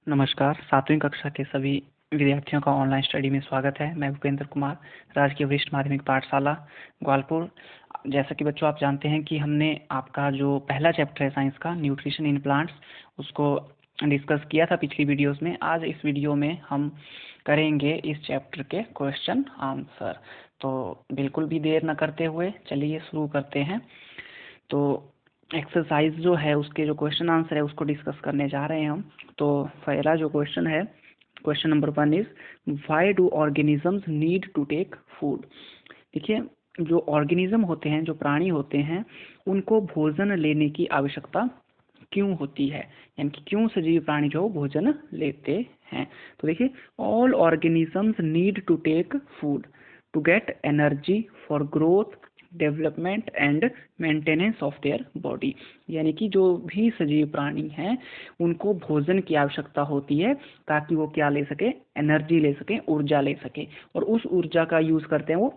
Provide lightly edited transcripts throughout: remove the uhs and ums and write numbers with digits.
नमस्कार। 7वीं कक्षा के सभी विद्यार्थियों का ऑनलाइन स्टडी में स्वागत है। मैं भूपेंद्र कुमार, राजकीय वरिष्ठ माध्यमिक पाठशाला ग्वालपुर। जैसा कि बच्चों आप जानते हैं कि हमने आपका जो पहला चैप्टर है साइंस का, न्यूट्रिशन इन प्लांट्स, उसको डिस्कस किया था पिछली वीडियोस में। आज इस वीडियो में हम करेंगे इस चैप्टर के क्वेश्चन आंसर। तो बिल्कुल भी देर न करते हुए चलिए शुरू करते हैं। तो एक्सरसाइज जो है उसके जो क्वेश्चन आंसर है उसको डिस्कस करने जा रहे हैं हम। तो पहला जो क्वेश्चन है, question number 1 is why do organisms need to take food. देखिए, जो ऑर्गेनिज्म होते हैं, जो प्राणी होते हैं, उनको भोजन लेने की आवश्यकता क्यों होती है, यानी कि क्यों सजीव प्राणी जो भोजन लेते हैं। तो देखिए, all organisms need to take food to get energy for growth, development and maintenance of their body. यानी कि जो भी सजीव प्राणी हैं उनको भोजन की आवश्यकता होती है ताकि वो क्या ले सके, एनर्जी ले सके, ऊर्जा ले सके। और उस ऊर्जा का यूज़ करते हैं वो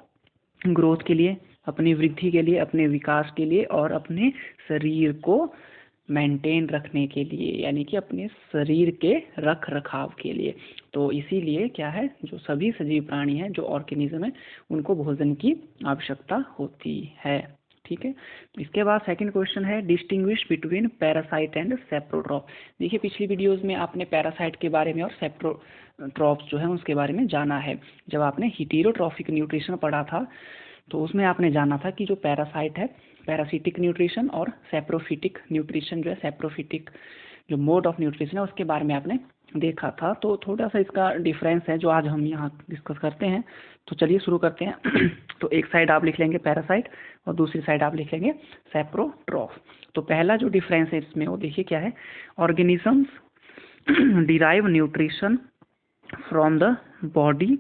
ग्रोथ के लिए, अपनी वृद्धि के लिए, अपने विकास के लिए और अपने शरीर को मेंटेन रखने के लिए, यानी कि अपने शरीर के रख रखाव के लिए। तो इसीलिए क्या है, जो सभी सजीव प्राणी हैं, जो ऑर्गेनिज्म है, उनको भोजन की आवश्यकता होती है। ठीक है। इसके बाद सेकंड क्वेश्चन है डिस्टिंग्विश बिटवीन पैरासाइट एंड सेप्रोट्रॉप। देखिए, पिछली वीडियोस में आपने पैरासाइट के बारे में और सेप्रोट्रॉप्स जो है उसके बारे में जाना है। जब आपने हिटेरोट्रॉफिक न्यूट्रिशन पढ़ा था तो उसमें आपने जाना था कि जो पैरासाइट है, पैरासिटिक न्यूट्रिशन, और सेप्रोफिटिक न्यूट्रिशन जो है, सेप्रोफिटिक जो मोड ऑफ न्यूट्रिशन है उसके बारे में आपने देखा था। तो थोड़ा सा इसका डिफरेंस है जो आज हम यहाँ डिस्कस करते हैं। तो चलिए शुरू करते हैं। तो एक साइड आप लिख लेंगे पैरासाइट और दूसरी साइड आप लिख लेंगे सेप्रोट्रॉफ। तो पहला जो डिफरेंस है इसमें वो देखिए क्या है, organisms derive nutrition from the body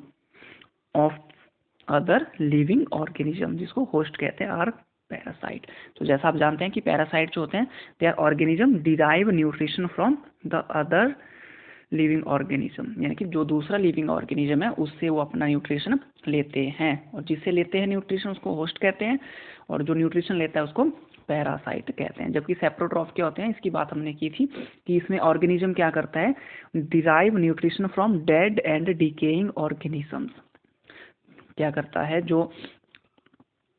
of other living organism, जिसको होस्ट कहते हैं, आर पैरासाइट। तो जैसा आप जानते हैं कि पैरासाइट जो होते हैं they are organism derive nutrition from the other living organism, यानी कि जो दूसरा लिविंग ऑर्गेनिज्म है उससे वो अपना न्यूट्रिशन लेते हैं, और जिससे लेते हैं न्यूट्रिशन उसको होस्ट कहते हैं, और जो न्यूट्रिशन लेता है उसको पैरासाइट कहते हैं। जबकि सेप्रोट्रॉफ क्या होते हैं, इसकी बात हमने की थी कि इसमें ऑर्गेनिज्म क्या करता है, derive nutrition from dead and decaying organisms. क्या करता है, जो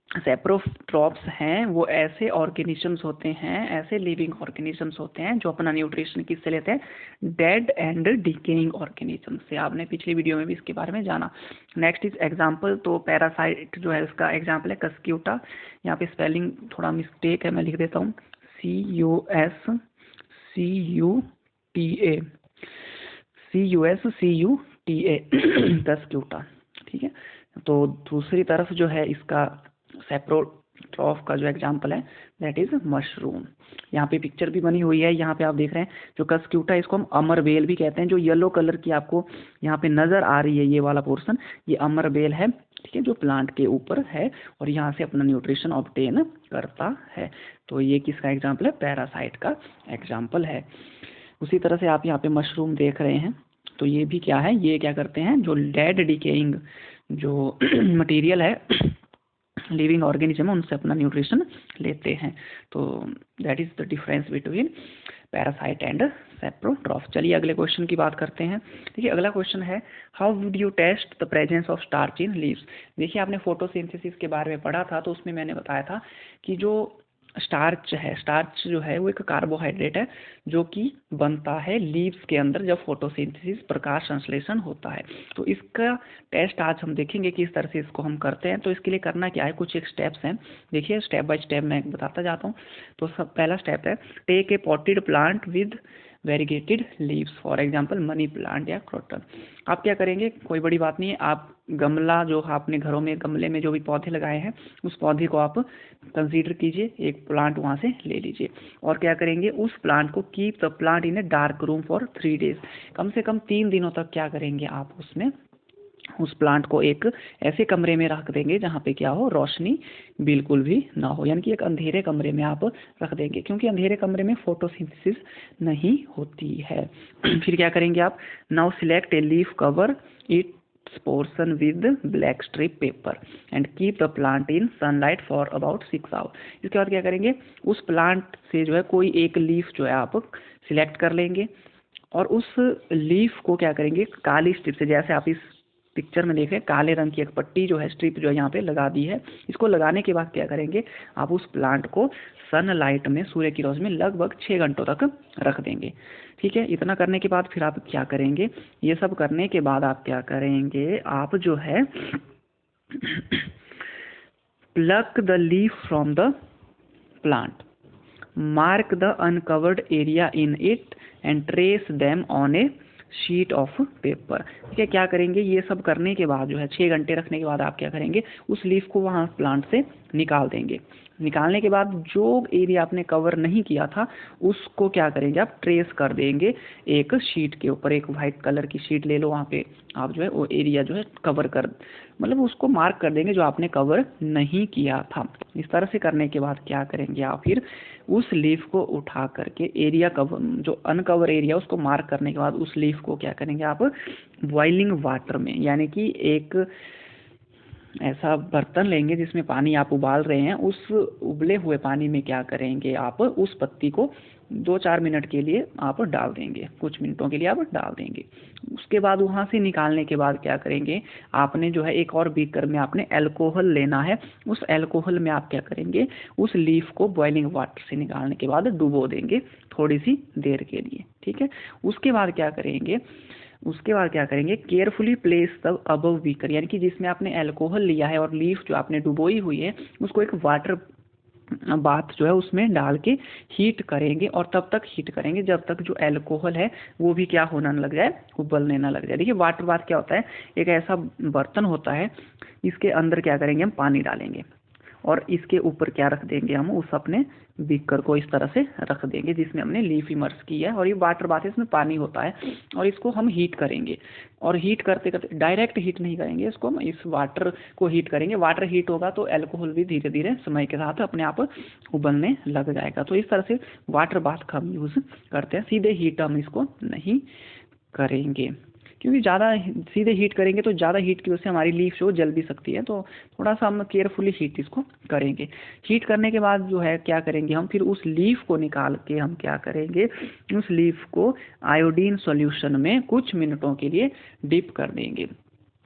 सेप्रोट्रॉप्स हैं वो ऐसे ऑर्गेनिजम्स होते हैं, ऐसे लिविंग ऑर्गेनिजम्स होते हैं जो अपना न्यूट्रिशन किससे लेते हैं, डेड एंड डिकेइंग ऑर्गेनिजम से। आपने पिछली वीडियो में भी इसके बारे में जाना। Next is example. तो पैरासाइट जो है उसका एग्जांपल है कस्क्यूटा। यहाँ पे स्पेलिंग थोड़ा मिस्टेक है, मैं लिख देता हूँ CUSCUTA कस्क्यूटा। ठीक है। तो दूसरी तरफ जो है इसका सेप्रोट्रॉफ का जो एग्जांपल है दैट इज मशरूम। यहाँ पे पिक्चर भी बनी हुई है, यहाँ पे आप देख रहे हैं जो कस्क्यूटा, इसको हम अमरबेल भी कहते हैं। जो येलो कलर की आपको यहाँ पे नजर आ रही है ये वाला पोर्शन, ये अमरबेल है। ठीक है, जो प्लांट के ऊपर है और यहाँ से अपना न्यूट्रिशन ऑब्टेन करता है। तो ये किसका एग्जाम्पल है, पैरासाइट का एग्जाम्पल है। उसी तरह से आप यहाँ पे मशरूम देख रहे हैं, तो ये भी क्या है, ये क्या करते हैं, जो डेड डिकेइंग जो मटेरियल है, लिविंग ऑर्गेनिज्म है, उनसे अपना न्यूट्रिशन लेते हैं। तो that is the difference between parasite and saprotroph. चलिए अगले क्वेश्चन की बात करते हैं। देखिए, अगला क्वेश्चन है how would you test the presence of starch in leaves. देखिए, आपने फोटोसिंथेसिस के बारे में पढ़ा था, तो उसमें मैंने बताया था कि जो स्टार्च है, स्टार्च जो है वो एक कार्बोहाइड्रेट है जो कि बनता है लीव्स के अंदर जब फोटोसिंथेसिस, प्रकाश संश्लेषण होता है। तो इसका टेस्ट आज हम देखेंगे किस तरह से इसको हम करते हैं। तो इसके लिए करना क्या है, कुछ एक स्टेप्स हैं। देखिए, स्टेप बाय स्टेप मैं बताता जाता हूँ। तो सब पहला स्टेप है take a potted plant with variegated leaves, for example money plant या क्रोटन। आप क्या करेंगे, कोई बड़ी बात नहीं है, आप गमला जो आपने घरों में गमले में जो भी पौधे लगाए हैं उस पौधे को आप कंसीडर कीजिए, एक प्लांट वहाँ से ले लीजिए। और क्या करेंगे, उस प्लांट को keep the plant in a dark room for 3 days. कम से कम 3 दिनों तक क्या करेंगे आप, उसमें उस प्लांट को एक ऐसे कमरे में रख देंगे जहाँ पे क्या हो, रोशनी बिल्कुल भी ना हो, यानी कि एक अंधेरे कमरे में आप रख देंगे, क्योंकि अंधेरे कमरे में फोटोसिंथेसिस नहीं होती है। फिर क्या करेंगे आप, now select a leaf cover its portion with black strip paper and keep the plant in sunlight for about 6 hour. इसके बाद क्या करेंगे, उस प्लांट से जो है कोई एक लीफ जो है आप सिलेक्ट कर लेंगे और उस लीफ को क्या करेंगे, काली स्ट्रिप से, जैसे आप इस पिक्चर में देख रहे हैं काले रंग की एक पट्टी जो है, स्ट्रिप जो है यहाँ पे लगा दी है। इसको लगाने के बाद क्या करेंगे, आप उस प्लांट को सनलाइट में, सूर्य की रोशनी में लगभग 6 घंटों तक रख देंगे। ठीक है, इतना करने के बाद फिर आप क्या करेंगे, ये सब करने के बाद आप क्या करेंगे, आप जो है plug the leaf from the plant, mark the uncovered area in it and trace them on A sheet of paper. ठीक है, क्या करेंगे, ये सब करने के बाद जो है 6 घंटे रखने के बाद आप क्या करेंगे, उस लीफ को वहाँ प्लांट से निकाल देंगे। निकालने के बाद जो एरिया आपने कवर नहीं किया था उसको क्या करेंगे, आप ट्रेस कर देंगे एक शीट के ऊपर, एक वाइट कलर की शीट ले लो, वहाँ पे आप जो है वो एरिया जो है कवर कर, मतलब उसको मार्क कर देंगे जो आपने कवर नहीं किया था। इस तरह से करने के बाद क्या करेंगे, आप फिर उस लीफ को उठा करके एरिया कवर, जो अनकवर एरिया उसको मार्क करने के बाद उस लीफ को क्या करेंगे, आप बॉइलिंग वाटर में, यानी कि एक ऐसा बर्तन लेंगे जिसमें पानी आप उबाल रहे हैं, उस उबले हुए पानी में क्या करेंगे, आप उस पत्ती को 2-4 मिनट के लिए आप डाल देंगे, कुछ मिनटों के लिए आप डाल देंगे। उसके बाद वहाँ से निकालने के बाद क्या करेंगे, आपने जो है एक और बीकर में आपने अल्कोहल लेना है। उस अल्कोहल में आप क्या करेंगे, उस लीफ को बॉइलिंग वाटर से निकालने के बाद डुबो देंगे थोड़ी सी देर के लिए। ठीक है, उसके बाद क्या करेंगे, carefully place the above beaker, यानी कि जिसमें आपने अल्कोहल लिया है और लीफ जो आपने डुबोई हुई है उसको एक वाटर बाथ जो है उसमें डाल के हीट करेंगे, और तब तक हीट करेंगे जब तक जो अल्कोहल है वो भी क्या होना लग जाए, उबलने ना लग जाए। देखिए वाटर बाथ क्या होता है, एक ऐसा बर्तन होता है, इसके अंदर क्या करेंगे, हम पानी डालेंगे और इसके ऊपर क्या रख देंगे, हम उस अपने बीकर को इस तरह से रख देंगे जिसमें हमने लीफ इमर्स की है, और ये वाटर बाथ है, इसमें पानी होता है, और इसको हम हीट करेंगे। और हीट करते करते, डायरेक्ट हीट नहीं करेंगे इसको, हम इस वाटर को हीट करेंगे। वाटर हीट होगा तो अल्कोहल भी धीरे धीरे समय के साथ अपने आप उबलने लग जाएगा। तो इस तरह से वाटर बाथ का हम यूज़ करते हैं, सीधे हीट हम इसको नहीं करेंगे, क्योंकि ज़्यादा सीधे हीट करेंगे तो ज़्यादा हीट की वजह से हमारी लीफ जो जल भी सकती है, तो थोड़ा सा हम केयरफुली हीट इसको करेंगे। हीट करने के बाद जो है क्या करेंगे, हम फिर उस लीफ को निकाल के हम क्या करेंगे, उस लीफ को आयोडीन सॉल्यूशन में कुछ मिनटों के लिए डिप कर देंगे,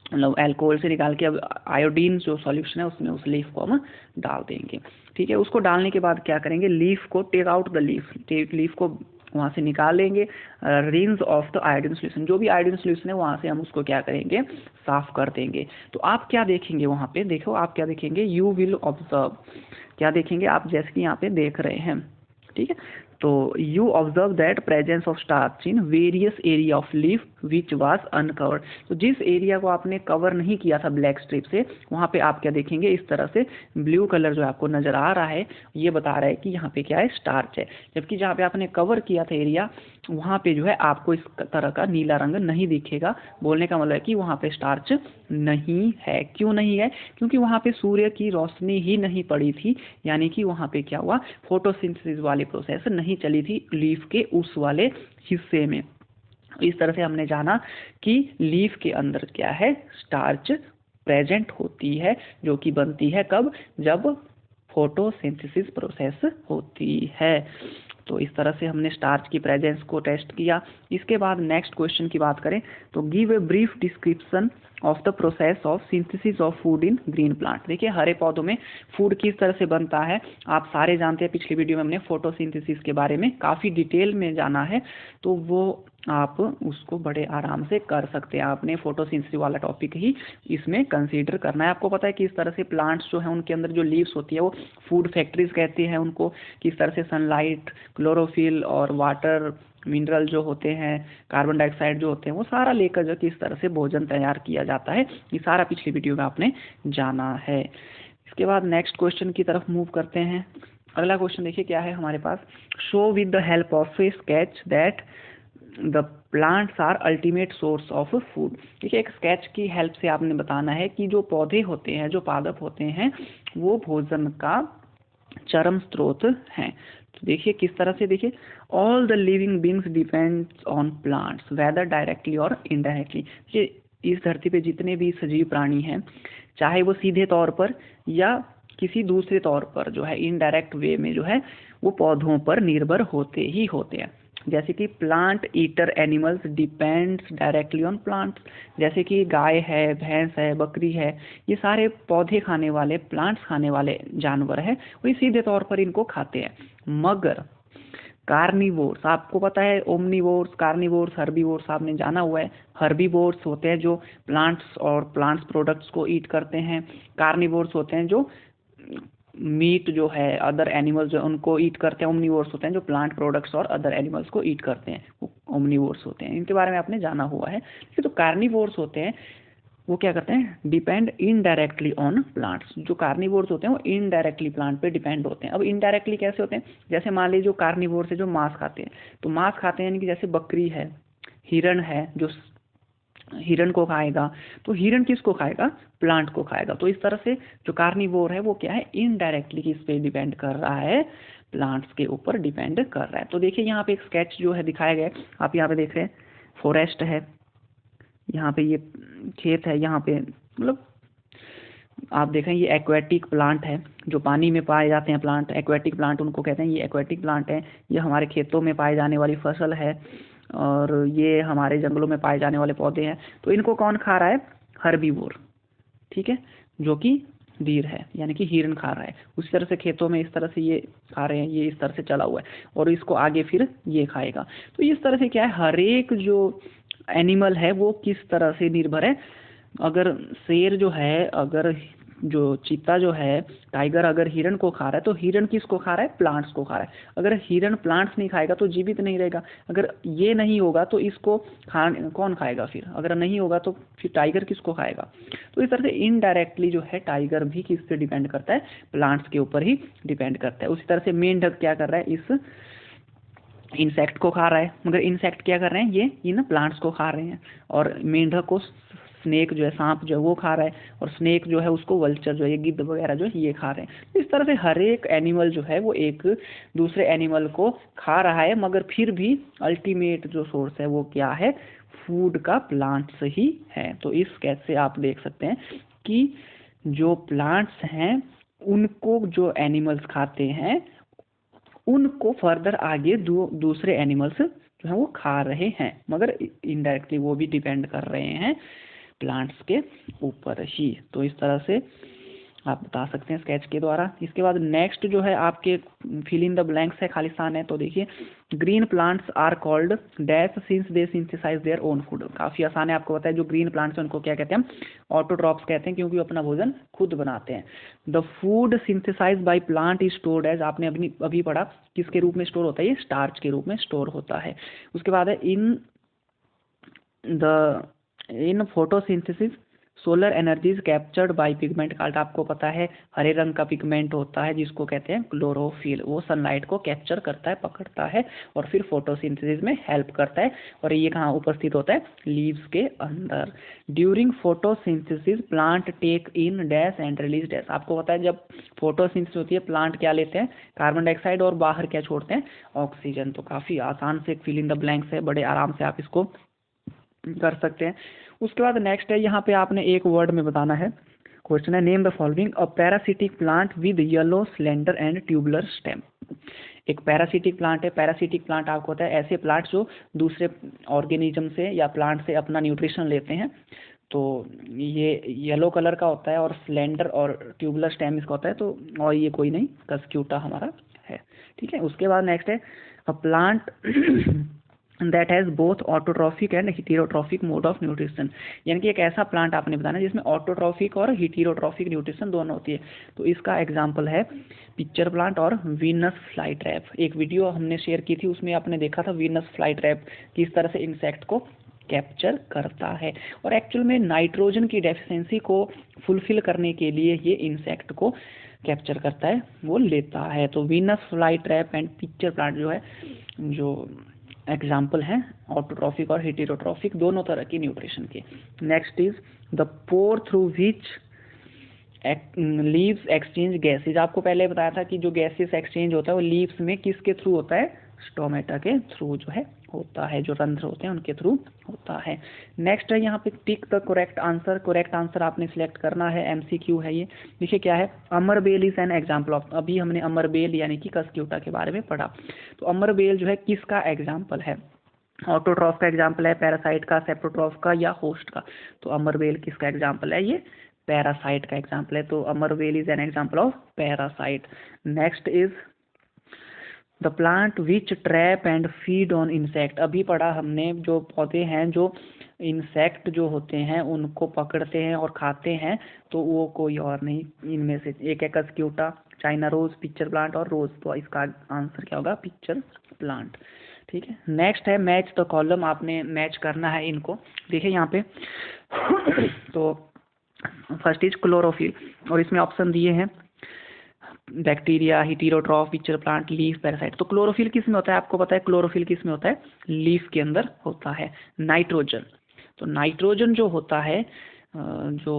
मतलब अल्कोहल से निकाल के अब आयोडीन जो सॉल्यूशन है उसमें उस लीफ को हम डाल देंगे। ठीक है, उसको डालने के बाद क्या करेंगे, लीफ को टेक आउट द लीफ को वहाँ से निकाल लेंगे। Rinse of the iodine solution, जो भी आयोडीन सोल्यूशन है वहाँ से हम उसको क्या करेंगे, साफ कर देंगे। तो आप क्या देखेंगे वहाँ पे, देखो आप क्या देखेंगे, यू विल ऑब्जर्व, क्या देखेंगे आप, जैसे कि यहाँ पे देख रहे हैं। ठीक है, तो you observe that presence of starch in various area of leaf which was uncovered. तो जिस एरिया को आपने कवर नहीं किया था ब्लैक स्ट्रिप से, वहाँ पे आप क्या देखेंगे, इस तरह से ब्लू कलर जो आपको नज़र आ रहा है, ये बता रहा है कि यहाँ पे क्या है, स्टार्च है। जबकि जहाँ पे आपने कवर किया था एरिया, वहाँ पे जो है आपको इस तरह का नीला रंग नहीं दिखेगा। बोलने का मतलब है कि वहाँ पे स्टार्च नहीं है। क्यों नहीं है, क्योंकि वहाँ पे सूर्य की रोशनी ही नहीं पड़ी थी, यानी कि वहाँ पे क्या हुआ, फोटोसिंथेसिस वाली प्रोसेस नहीं चली थी लीफ के उस वाले हिस्से में। इस तरह से हमने जाना कि लीफ के अंदर क्या है, स्टार्च प्रेजेंट होती है, जो कि बनती है कब, जब फोटोसिंथेसिस प्रोसेस होती है। तो इस तरह से हमने स्टार्च की प्रेजेंस को टेस्ट किया। इसके बाद नेक्स्ट क्वेश्चन की बात करें तो give a brief description of the process of synthesis of food in green plant. देखिए हरे पौधों में फूड किस तरह से बनता है आप सारे जानते हैं, पिछली वीडियो में हमने फोटोसिंथेसिस के बारे में काफ़ी डिटेल में जाना है, तो वो आप उसको बड़े आराम से कर सकते हैं। आपने फोटोसिंथेसिस वाला टॉपिक ही इसमें कंसीडर करना है। आपको पता है कि इस तरह से प्लांट्स जो हैं उनके अंदर जो लीव्स होती है वो फूड फैक्ट्रीज कहते हैं उनको, किस तरह से सनलाइट, क्लोरोफिल और वाटर, मिनरल जो होते हैं, कार्बन डाइऑक्साइड जो होते हैं, वो सारा लेकर जो किस तरह से भोजन तैयार किया जाता है, ये सारा पिछली वीडियो में आपने जाना है। इसके बाद नेक्स्ट क्वेश्चन की तरफ मूव करते हैं। अगला क्वेश्चन देखिए क्या है हमारे पास, show with the help of a sketch that the plants are ultimate source of food. देखिए एक स्केच की हेल्प से आपने बताना है कि जो पौधे होते हैं, जो पादप होते हैं, वो भोजन का चरम स्रोत हैं। तो देखिए किस तरह से, देखिए all the living beings depends on plants whether directly और इनडायरेक्टली। ये इस धरती पे जितने भी सजीव प्राणी हैं, चाहे वो सीधे तौर पर या किसी दूसरे तौर पर जो है इनडायरेक्ट वे में जो है वो पौधों पर निर्भर होते ही होते हैं। जैसे कि plant eater animals depends directly on plants, जैसे कि गाय है, भैंस है, बकरी है, ये सारे पौधे खाने वाले, प्लांट्स खाने वाले जानवर है, वही सीधे तौर पर इनको खाते हैं। मगर कार्निवोर्स, आपको पता है ओमनिवोर्स, कार्निवोर्स, हर्बीवोर्स आपने जाना हुआ है। हर्बीवोर्स होते हैं जो प्लांट्स और प्लांट्स प्रोडक्ट्स को ईट करते हैं। कार्निवोर्स होते हैं जो मीट जो है अदर एनिमल्स जो उनको ईट करते हैं। ओमनिवोर्स होते हैं जो प्लांट प्रोडक्ट्स और अदर एनिमल्स को ईट करते हैं, वो ओमनिवोर्स होते हैं। इनके बारे में आपने जाना हुआ है। ये तो कार्निवोर्स होते हैं वो क्या करते हैं, डिपेंड इनडायरेक्टली ऑन प्लांट्स। जो कार्निवोर्स होते हैं वो इनडायरेक्टली प्लांट पे डिपेंड होते हैं। अब इनडायरेक्टली कैसे होते हैं, जैसे मान लीजिए जो कार्निवोर्स है जो मांस खाते हैं, तो मांस खाते हैं यानी कि जैसे बकरी है, हिरण है, जो हिरण को खाएगा, तो हिरण किसको खाएगा, प्लांट को खाएगा। तो इस तरह से जो कार्निवोर है वो क्या है, इनडायरेक्टली किस पे डिपेंड कर रहा है, प्लांट्स के ऊपर डिपेंड कर रहा है। तो देखिए यहाँ पे एक स्केच जो है दिखाया गया है, आप यहाँ पे देख रहे हैं फॉरेस्ट है, यहाँ पे ये खेत है, यहाँ पे मतलब आप देखें ये एक्वेटिक प्लांट है, जो पानी में पाए जाते हैं प्लांट, एक्वेटिक प्लांट उनको कहते हैं। ये एक्वेटिक प्लांट है, ये हमारे खेतों में पाए जाने वाली फसल है, और ये हमारे जंगलों में पाए जाने वाले पौधे हैं। तो इनको कौन खा रहा है, हर्बीवोर, ठीक है, जो कि डीर है यानी कि हिरन खा रहा है। उसी तरह से खेतों में इस तरह से ये खा रहे हैं, ये इस तरह से चला हुआ है, और इसको आगे फिर ये खाएगा। तो इस तरह से क्या है, हर एक जो एनिमल है वो किस तरह से निर्भर है। अगर शेर जो है, अगर जो चीता जो है, टाइगर अगर हिरण को खा रहा है, तो हिरण किसको खा रहा है, प्लांट्स को खा रहा है। अगर हिरण प्लांट्स नहीं खाएगा तो जीवित नहीं रहेगा। अगर ये नहीं होगा तो इसको कौन खाएगा फिर, अगर नहीं होगा तो फिर टाइगर किसको खाएगा। तो इस तरह से इनडायरेक्टली जो है टाइगर भी किस पे डिपेंड करता है, प्लांट्स के ऊपर ही डिपेंड करता है। उसी तरह से मेंढक क्या कर रहा है, इस इंसेक्ट को खा रहा है, मगर इंसेक्ट क्या कर रहे हैं, ये इन प्लांट्स को खा रहे हैं। और मेंढक को स्नेक जो है, सांप जो है वो खा रहा है, और स्नेक जो है उसको वल्चर जो है, ये गिद्ध वगैरह जो है ये खा रहे हैं। इस तरह से हर एक एनिमल जो है वो एक दूसरे एनिमल को खा रहा है, मगर फिर भी अल्टीमेट जो सोर्स है वो क्या है, फूड का प्लांट्स ही है। तो इस स्केच से आप देख सकते हैं कि जो प्लांट्स हैं उनको जो एनिमल्स खाते हैं उनको फर्दर आगे दूसरे एनिमल्स जो है वो खा रहे हैं, मगर इनडायरेक्टली वो भी डिपेंड कर रहे हैं प्लांट्स के ऊपर ही। तो इस तरह से आप बता सकते हैं स्केच के द्वारा। इसके बाद नेक्स्ट जो है आपके फिल इन द ब्लैंक्स है, खालिस्तान है। तो देखिए green plants are called dash since they synthesise their own food. काफ़ी आसान है, आपको पता है जो ग्रीन प्लांट्स हैं उनको क्या कहते हैं, ऑटोट्रॉप्स कहते हैं, क्योंकि वो अपना भोजन खुद बनाते हैं। The food synthesised by plant is stored as, आपने अभी पढ़ा किसके रूप में स्टोर होता है, ये स्टार्च के रूप में स्टोर होता है। उसके बाद है in photosynthesis solar energy is captured by pigment called. आपको पता है हरे रंग का पिगमेंट होता है जिसको कहते हैं क्लोरोफिल, वो सनलाइट को कैप्चर करता है, पकड़ता है, और फिर फोटोसिंथेसिस में हेल्प करता है। और ये कहाँ उपस्थित होता है, लीव्स के अंदर। During photosynthesis plant take in dash and release dash. आपको पता है जब फोटोसिंथेसिस होती है प्लांट क्या लेते हैं, कार्बन डाइऑक्साइड, और बाहर क्या छोड़ते हैं, ऑक्सीजन। तो काफ़ी आसान से फिल इन द ब्लैंक्स है, बड़े आराम से आप इसको कर सकते हैं। उसके बाद नेक्स्ट है, यहाँ पे आपने एक वर्ड में बताना है। क्वेश्चन है name the following a parasitic plant with yellow slender and tubular stem. एक पैरासिटिक प्लांट है। पैरासिटिक प्लांट आपको होता है ऐसे प्लांट जो दूसरे ऑर्गेनिज्म से या प्लांट से अपना न्यूट्रिशन लेते हैं। तो ये येलो कलर का होता है, और स्लेंडर और ट्यूबुलर स्टेम इसका होता है। तो और ये कोई नहीं, कस्क्यूटा हमारा है, ठीक है। उसके बाद नेक्स्ट है a plant that has both autotrophic and heterotrophic mode of nutrition. यानी कि एक ऐसा प्लांट आपने बताना जिसमें ऑटोट्रॉफिक और हीटेरोट्रॉफिक न्यूट्रिशन दोनों होती है। तो इसका एग्जांपल है पिक्चर प्लांट और वीनस फ्लाई ट्रैप। एक वीडियो हमने शेयर की थी, उसमें आपने देखा था वीनस फ्लाई ट्रैप किस तरह से इंसेक्ट को कैप्चर करता है, और एक्चुअल में नाइट्रोजन की डेफिशिएंसी को फुलफिल करने के लिए ये इंसेक्ट को कैप्चर करता है, वो लेता है। तो Venus fly trap and pitcher plant जो है, जो एग्जाम्पल हैं ऑटोट्रॉफिक और हेटेरोट्रॉफिक दोनों तरह की न्यूट्रिशन के। Next is the pore through which leaves exchange gases. आपको पहले बताया था कि जो गैसेस एक्सचेंज होता है वो लीव्स में किसके थ्रू होता है, स्टोमेटा के थ्रू जो है होता है, जो रंध्र होते हैं उनके थ्रू होता है। नेक्स्ट है यहाँ पे tick the correct answer. Correct answer आपने सिलेक्ट करना है, एमसीक्यू है ये। देखिए क्या है, अमरबेल इज एन एग्जाम्पल ऑफ, अभी हमने अमरबेल यानी कि कस्क्यूटा के बारे में पढ़ा। तो अमरबेल जो है किसका एग्जाम्पल है? ऑटोट्रॉफ का एग्जाम्पल है, पैरासाइट का, सेप्रोट्रॉफ का, या होस्ट का? तो अमरबेल किसका एग्जाम्पल है? ये पैरासाइट का एग्जाम्पल है। तो अमरबेल is an example of parasite. Next is the plant which trap and feed on insect. अभी पढ़ा हमने, जो पौधे हैं जो इंसेक्ट जो होते हैं उनको पकड़ते हैं और खाते हैं, तो वो कोई और नहीं, इनमें से एक है cuscuta, China rose, pitcher plant और रोज। तो इसका आंसर क्या होगा? Pitcher plant. ठीक है। नेक्स्ट है मैच द कॉलम। आपने मैच करना है इनको। देखिए यहाँ पे तो फर्स्ट इज क्लोरोफिल, और इसमें ऑप्शन दिए हैं bacteria, heterotroph, pitcher plant, leaf, parasite. तो क्लोरोफिल किस में होता है? आपको पता है क्लोरोफिल किस में होता है? लीफ के अंदर होता है। नाइट्रोजन, तो नाइट्रोजन जो होता है, जो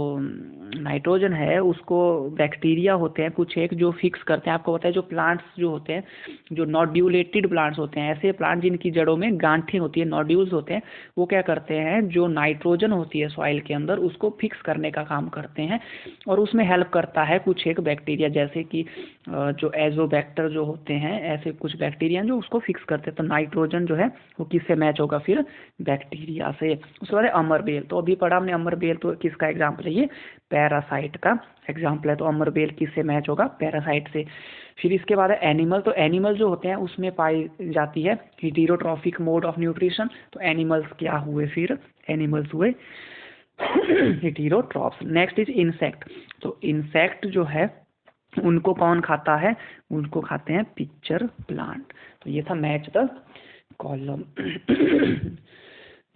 नाइट्रोजन है उसको बैक्टीरिया होते हैं कुछ एक जो फिक्स करते हैं। आपको पता है जो प्लांट्स जो होते हैं, जो नोड्यूलेटेड प्लांट्स होते हैं, ऐसे प्लांट जिनकी जड़ों में गांठें होती है, नोड्यूल्स होते हैं, वो क्या करते हैं, जो नाइट्रोजन होती है सॉइल के अंदर उसको फिक्स करने का काम करते हैं, और उसमें हेल्प करता है कुछ एक बैक्टीरिया, जैसे कि जो एजोबैक्टर जो होते हैं, ऐसे कुछ बैक्टीरिया जो उसको फिक्स करते हैं। तो नाइट्रोजन जो है वो किससे मैच होगा? फिर बैक्टीरिया से। उसके बाद अमरबेल, तो अभी पढ़ा हमने अमरबेल, तो किसका एग्जाम्पल है? ये पैरासाइट का एग्जाम्पल है। तो अमरबेल किससे मैच होगा? पैरासाइट से। फिर इसके बाद है एनिमल। तो एनिमल जो होते हैं उसमें पाई जाती है हेटेरोट्रॉफिक मोड ऑफ न्यूट्रिशन। तो एनिमल्स क्या हुए? फिर एनिमल्स हुए हेटेरोट्रॉफ्स। Next is insect. तो इंसेक्ट जो है उनको कौन खाता है? उनको खाते हैं पिक्चर प्लांट। तो ये था मैच द कॉलम।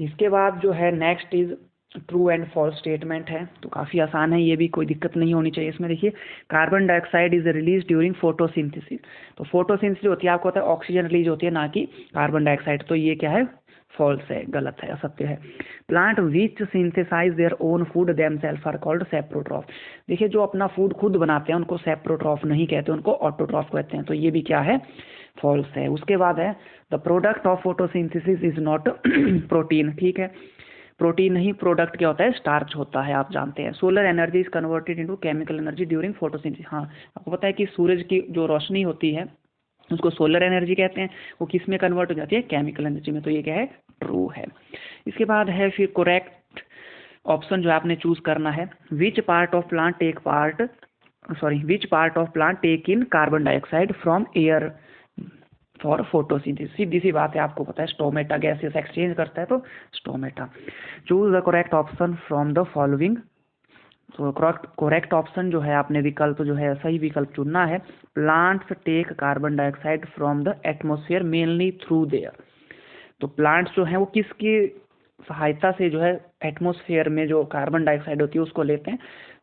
इसके बाद जो है next is true and false statement है। तो काफ़ी आसान है, ये भी कोई दिक्कत नहीं होनी चाहिए इसमें। देखिए, carbon dioxide is release during photosynthesis. तो फोटोसिंथेसिस होती है, आपको पता है ऑक्सीजन रिलीज होती है, ना कि कार्बन डाइऑक्साइड। तो ये क्या है? फॉल्स है, गलत है, असत्य है। Plant which synthesize their own food themselves are called saprotroph. देखिए, जो अपना फूड खुद बनाते हैं उनको सेप्रोट्रॉफ नहीं कहते, उनको ऑटोट्रॉफ कहते हैं। तो ये भी क्या है? फॉल्स है। उसके बाद है the product of photosynthesis is not protein. ठीक है, प्रोटीन नहीं, प्रोडक्ट क्या होता है? स्टार्च होता है, आप जानते हैं। Solar energy is converted into chemical energy during photosynthesis. हाँ, आपको पता है कि सूरज की जो रोशनी होती है उसको सोलर एनर्जी कहते हैं, वो किस में कन्वर्ट हो जाती है? केमिकल एनर्जी में। तो ये क्या है? ट्रू है। इसके बाद है फिर करेक्ट ऑप्शन जो आपने चूज करना है, which part of plant take in carbon dioxide from air for photosynthesis. सीधी सी बात है, आपको पता है स्टोमेटा गैसेस एक्सचेंज करता है, तो stomata. Choose the correct option from the following. तो करेक्ट ऑप्शन जो है, आपने विकल्प जो है सही विकल्प चुनना है। Plants take carbon dioxide from the atmosphere mainly through their. तो प्लांट्स जो हैं वो किसकी सहायता से जो है एटमोसफियर में जो कार्बन डाइऑक्साइड होती है उसको लेते हैं?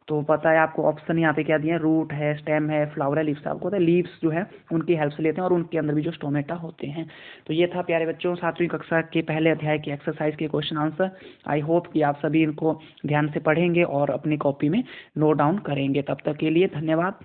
तो पता है आपको, ऑप्शन यहाँ पे क्या दिए हैं? रूट है, स्टेम है, फ्लावर है, लीव्स है। आपको पता है लीव्स जो है उनकी हेल्प से लेते हैं, और उनके अंदर भी जो स्टोमेटा होते हैं। तो ये था प्यारे बच्चों 7वीं कक्षा के पहले अध्याय के एक्सरसाइज के क्वेश्चन आंसर। आई होप कि आप सभी इनको ध्यान से पढ़ेंगे और अपनी कॉपी में नोट डाउन करेंगे। तब तक के लिए धन्यवाद।